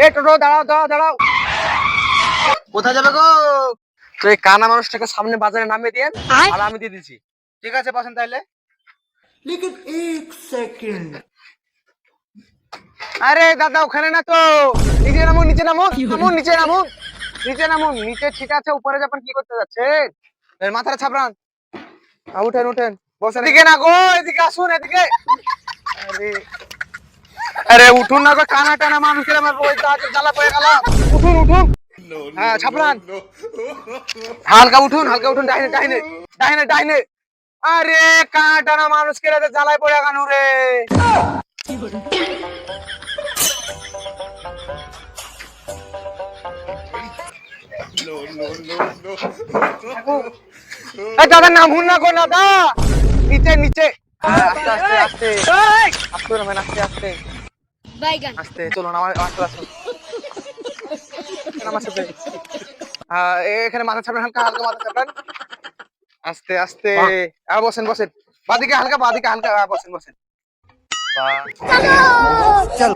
এ টোটো দাঁড়াও দাঁড়াও দাঁড়াও। কোথায় যাবে গো? তো এই কানা মানুষটাকে সামনে বাজারে নামিয়ে দিয়েন, আর আমি দিয়ে দিচ্ছি। ঠিক আছে, বসেন তাইলে। लेकिन एक सेकंड। আরে দাদা ওখানে না তো, নিচে নামুন নিচে নামুন নামুন নিচে নামুন নিচে নামুন নিচে। ঠিক আছে, উপরে যাবেন কি করতে যাচ্ছেন? এর মাথাটা ছাপড়ান। উঠেন উঠেন, বসেন। এদিকে না গো, এদিকে আসুন এদিকে। আরে আরে উঠুন না গো, কানা টানা মানুষের আমার রোজ জ্বালা পড়ে গেল। উঠুন উঠুন। হ্যাঁ ছাপড়ান। হালকা উঠুন হালকা উঠুন, ডাইনে ডাইনে ডাইনে ডাইনে। আরে কানা টানা মানুষকে জ্বালায় পড়ে গেল রে। দাদা নামুন না গো দাদা, নিচে নিচে। আস্তে আস্তে আস্তে আস্তে নামেন, আস্তে আস্তে আস্তে চলুন আমার আমার সাথে আসুন। আমার সাথে এখানে মাথা ছাড়বেন, হালকা হালকা মাথা ছাড়বেন, আস্তে আস্তে। বসেন বসেন, বাদিকে হালকা বাদিকে হালকা, বসেন বসেন। চলো।